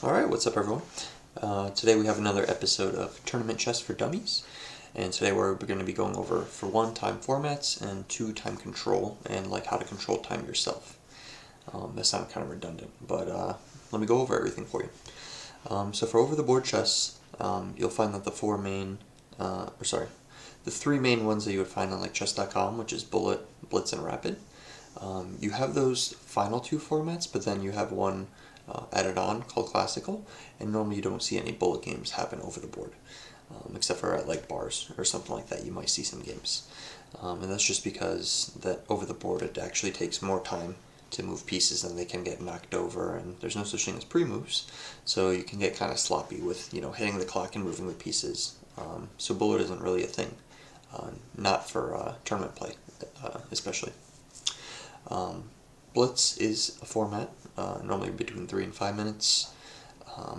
Alright, what's up everyone? Today we have another episode of Tournament Chess for Dummies, and today we're going to be going over, for one, time formats, and two, time control, and like how to control time yourself. That sounded kind of redundant, but let me go over everything for you. So for over the board chess, you'll find that the three main ones that you would find on like chess.com, which is Bullet, Blitz, and Rapid. You have those final two formats, but then you have one added on called Classical, and normally you don't see any bullet games happen over the board, except for at like bars or something like that. You might see some games, and that's just because that over the board it actually takes more time to move pieces and they can get knocked over, and there's no such thing as pre-moves, so you can get kind of sloppy with hitting the clock and moving the pieces. So bullet isn't really a thing, not for tournament play, especially. Blitz is a format, normally between 3 and 5 minutes.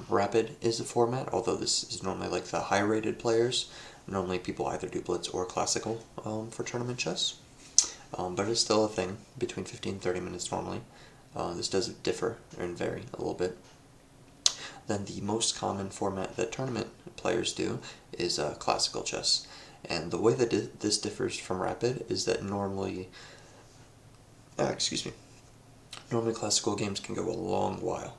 Rapid is a format, although this is normally like the high-rated players. Normally people either do Blitz or Classical for tournament chess. But it's still a thing, between 15 and 30 minutes normally. This does differ and vary a little bit. Then the most common format that tournament players do is Classical chess. And the way that this differs from Rapid is that normally classical games can go a long while.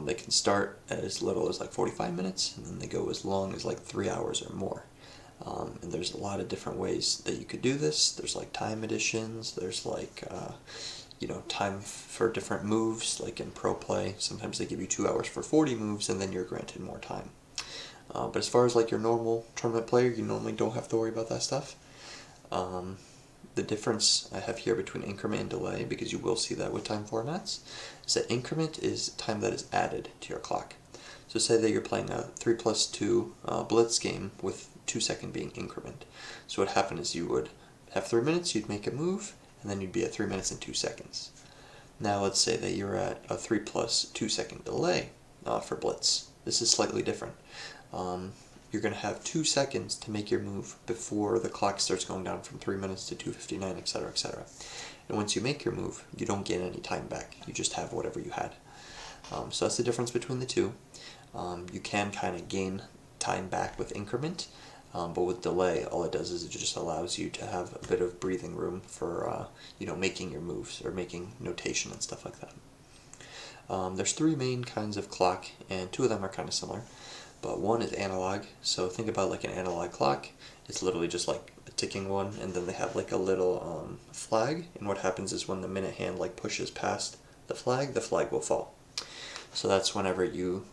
They can start as little as like 45 minutes, and then they go as long as like 3 hours or more. And there's a lot of different ways that you could do this. There's like time additions, there's like, time for different moves, like in pro play. Sometimes they give you 2 hours for 40 moves, and then you're granted more time. But as far as like your normal tournament player, you normally don't have to worry about that stuff. The difference I have here between increment and delay, because you will see that with time formats, is that increment is time that is added to your clock. So say that you're playing a 3+2 blitz game with 2-second being increment. So what happened is you would have 3 minutes, you'd make a move, and then you'd be at 3 minutes and 2 seconds. Now let's say that you're at a 3+2-second delay for blitz. This is slightly different. You're going to have 2 seconds to make your move before the clock starts going down from 3 minutes to 2:59, etc., etc. And once you make your move, you don't get any time back. You just have whatever you had. So that's the difference between the two. You can kind of gain time back with increment, but with delay, all it does is it just allows you to have a bit of breathing room for making your moves or making notation and stuff like that. There's three main kinds of clock, and two of them are kind of similar. But one is analog, so think about like an analog clock. It's literally just like a ticking one, and then they have like a little flag, and what happens is when the minute hand like pushes past the flag will fall. So that's whenever you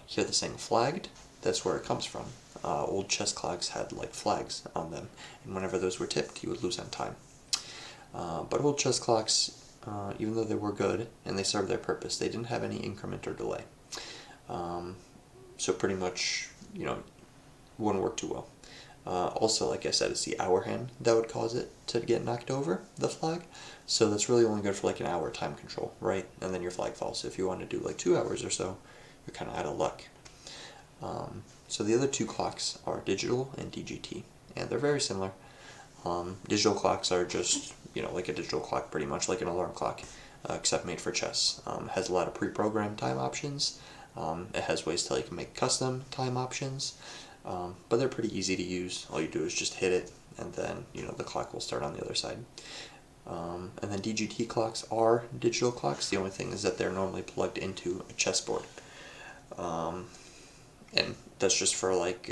hear the saying flagged, that's where it comes from. Old chess clocks had like flags on them, and whenever those were tipped, you would lose on time. But old chess clocks, even though they were good and they served their purpose, they didn't have any increment or delay. So pretty much, wouldn't work too well. Also, like I said, it's the hour hand that would cause it to get knocked over, the flag. So that's really only good for like an hour time control, right? And then your flag falls. So if you want to do like 2 hours or so, you're kind of out of luck. So the other two clocks are digital and DGT, and they're very similar. Digital clocks are just, like a digital clock, pretty much like an alarm clock, except made for chess. It has a lot of pre-programmed time options. It has ways to like make custom time options, but they're pretty easy to use. All you do is just hit it, and then the clock will start on the other side. And then DGT clocks are digital clocks. The only thing is that they're normally plugged into a chessboard, and that's just for like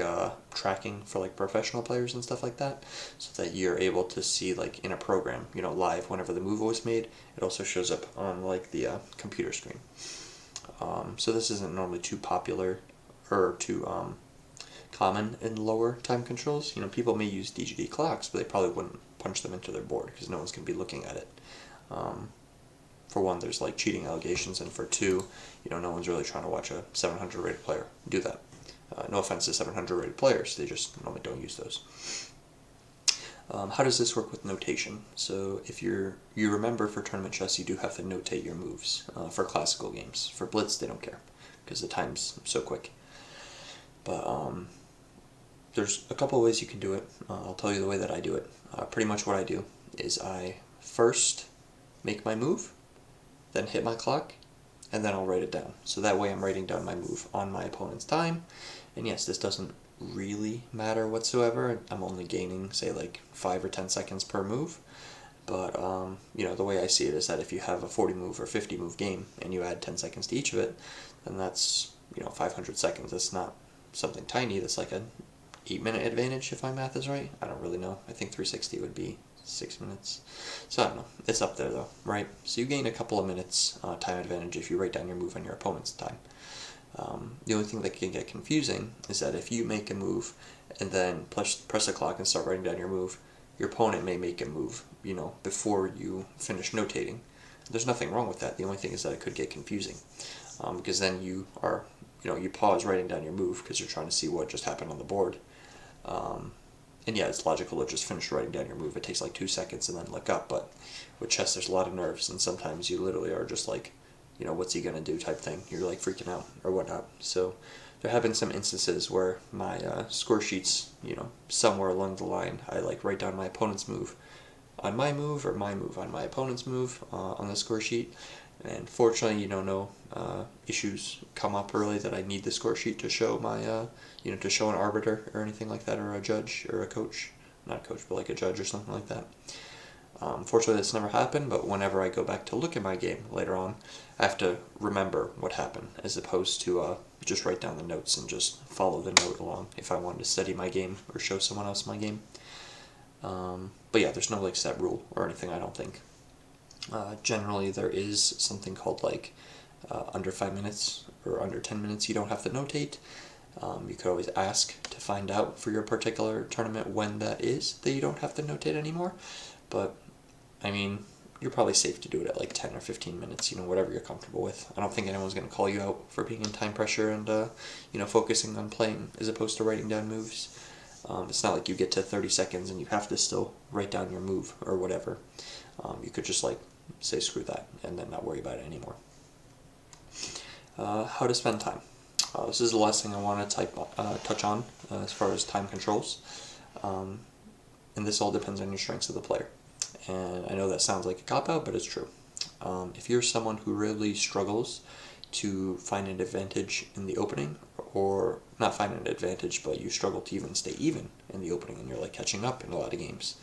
tracking for like professional players and stuff like that, so that you're able to see like in a program, live whenever the move was made. It also shows up on like the computer screen. So this isn't normally too popular or too common in lower time controls. People may use DGT clocks, but they probably wouldn't punch them into their board because no one's going to be looking at it. For one, there's like cheating allegations, and for two, no one's really trying to watch a 700 rated player do that. No offense to 700 rated players, they just normally don't use those. How does this work with notation? So if you remember, for tournament chess, you do have to notate your moves. For classical games, for blitz, they don't care because the time's so quick. But there's a couple of ways you can do it. I'll tell you the way that I do it. Pretty much what I do is I first make my move, then hit my clock, and then I'll write it down. So that way I'm writing down my move on my opponent's time. And yes, this doesn't really matter whatsoever. I'm only gaining, say, like 5 or 10 seconds per move. But, the way I see it is that if you have a 40 move or 50 move game and you add 10 seconds to each of it, then that's, 500 seconds. That's not something tiny. That's like an 8-minute advantage if my math is right. I don't really know. I think 360 would be 6 minutes. So I don't know. It's up there though, right? So you gain a couple of minutes time advantage if you write down your move on your opponent's time. The only thing that can get confusing is that if you make a move and then press the clock and start writing down your move, your opponent may make a move, before you finish notating. There's nothing wrong with that. The only thing is that it could get confusing, because then you are, you pause writing down your move because you're trying to see what just happened on the board. And yeah, it's logical to just finish writing down your move. It takes like 2 seconds and then look up, but with chess there's a lot of nerves, and sometimes you literally are just like, what's he gonna do type thing. You're like freaking out or whatnot. So there have been some instances where my score sheets, somewhere along the line, I like write down my opponent's move on my move or my move on my opponent's move on the score sheet. And fortunately, no issues come up early that I need the score sheet to show my, to show an arbiter or anything like that, or a judge or a coach. Not a coach, but like a judge or something like that. Fortunately, that's never happened, but whenever I go back to look at my game later on, I have to remember what happened, as opposed to just write down the notes and just follow the note along if I wanted to study my game or show someone else my game. But yeah, there's no like set rule or anything, I don't think. Generally, there is something called like under 5 minutes or under 10 minutes you don't have to notate. You could always ask to find out for your particular tournament when that is that you don't have to notate anymore. But I mean, you're probably safe to do it at like 10 or 15 minutes, whatever you're comfortable with. I don't think anyone's going to call you out for being in time pressure and, focusing on playing as opposed to writing down moves. It's not like you get to 30 seconds and you have to still write down your move or whatever. You could just like say screw that and then not worry about it anymore. How to spend time. This is the last thing I want to touch on as far as time controls. And this all depends on your strengths of the player. And I know that sounds like a cop-out, but it's true. If you're someone who really struggles to find an advantage in the opening, or not find an advantage, but you struggle to even stay even in the opening and you're like catching up in a lot of games,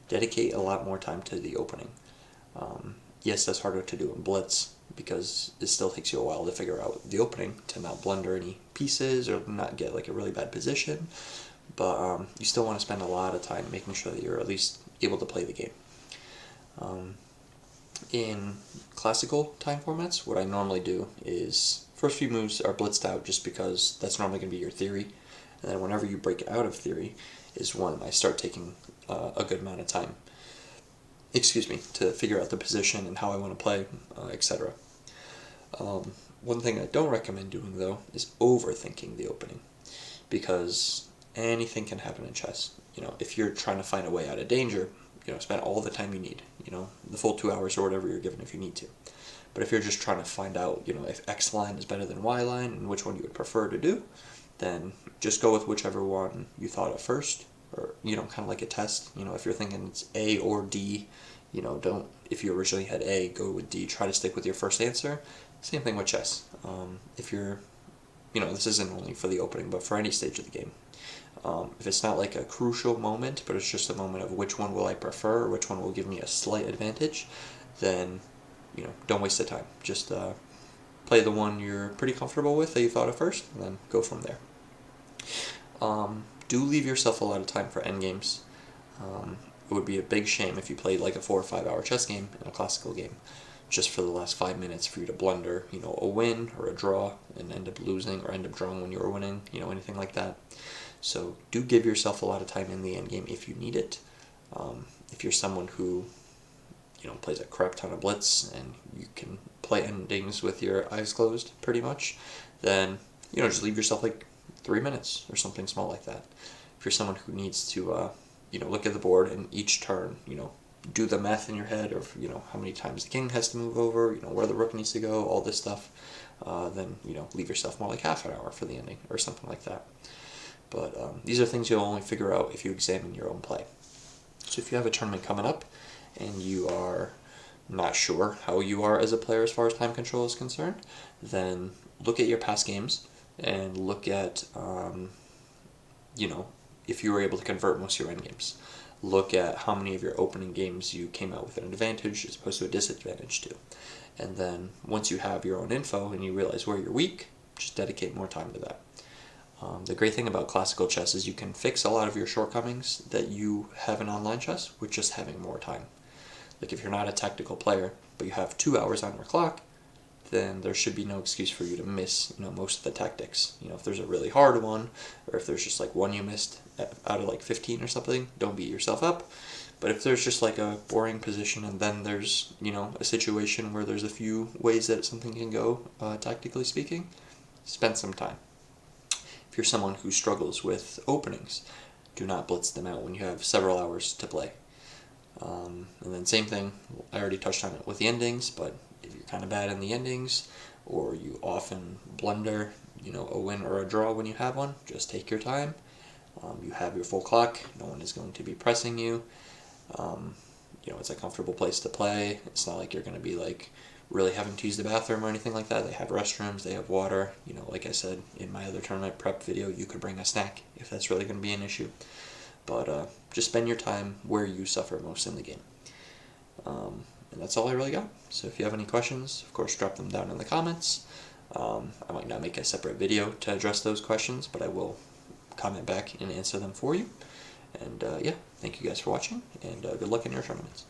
dedicate a lot more time to the opening. Yes, that's harder to do in Blitz because it still takes you a while to figure out the opening, to not blunder any pieces or not get like a really bad position. But you still want to spend a lot of time making sure that you're at least able to play the game. In classical time formats, what I normally do is first few moves are blitzed out just because that's normally going to be your theory. And then whenever you break out of theory is when I start taking a good amount of time, to figure out the position and how I want to play, etc. One thing I don't recommend doing, though, is overthinking the opening, because anything can happen in chess. If you're trying to find a way out of danger, spend all the time you need, the full 2 hours or whatever you're given if you need to. But if you're just trying to find out, if X line is better than Y line and which one you would prefer to do, then just go with whichever one you thought of first, or, kind of like a test. If you're thinking it's A or D, don't, if you originally had A, go with D. Try to stick with your first answer. Same thing with chess. If you're, this isn't only for the opening, but for any stage of the game. If it's not like a crucial moment, but it's just a moment of which one will I prefer, or which one will give me a slight advantage, then, don't waste the time. Just play the one you're pretty comfortable with that you thought of first, and then go from there. Do leave yourself a lot of time for endgames. It would be a big shame if you played like a 4 or 5 hour chess game in a classical game, just for the last 5 minutes for you to blunder, a win or a draw and end up losing or end up drawing when you were winning, anything like that. So do give yourself a lot of time in the endgame if you need it. If you're someone who, plays a crap ton of blitz and you can play endings with your eyes closed pretty much, then, just leave yourself like 3 minutes or something small like that. If you're someone who needs to, look at the board and each turn, do the math in your head of, how many times the king has to move over, where the rook needs to go, all this stuff, then, leave yourself more like half an hour for the ending or something like that. But these are things you'll only figure out if you examine your own play. So if you have a tournament coming up and you are, not sure how you are as a player as far as time control is concerned, then look at your past games and look at, if you were able to convert most of your end games. Look at how many of your opening games you came out with an advantage as opposed to a disadvantage to. And then once you have your own info and you realize where you're weak, just dedicate more time to that. The great thing about classical chess is you can fix a lot of your shortcomings that you have in online chess with just having more time. Like if you're not a tactical player, but you have 2 hours on your clock, then there should be no excuse for you to miss, most of the tactics. If there's a really hard one, or if there's just like one you missed out of like 15 or something, don't beat yourself up. But if there's just like a boring position and then there's, a situation where there's a few ways that something can go, tactically speaking, spend some time. If you're someone who struggles with openings, do not blitz them out when you have several hours to play. And then same thing, I already touched on it with the endings, but if you're kind of bad in the endings, or you often blunder, a win or a draw when you have one, just take your time. You have your full clock, no one is going to be pressing you. It's a comfortable place to play. It's not like you're going to be like really having to use the bathroom or anything like that. They have restrooms, they have water. Like I said in my other tournament prep video, you could bring a snack if that's really going to be an issue. But just spend your time where you suffer most in the game. And that's all I really got. So if you have any questions, of course, drop them down in the comments. I might not make a separate video to address those questions, but I will comment back and answer them for you. And yeah, thank you guys for watching, and good luck in your tournaments.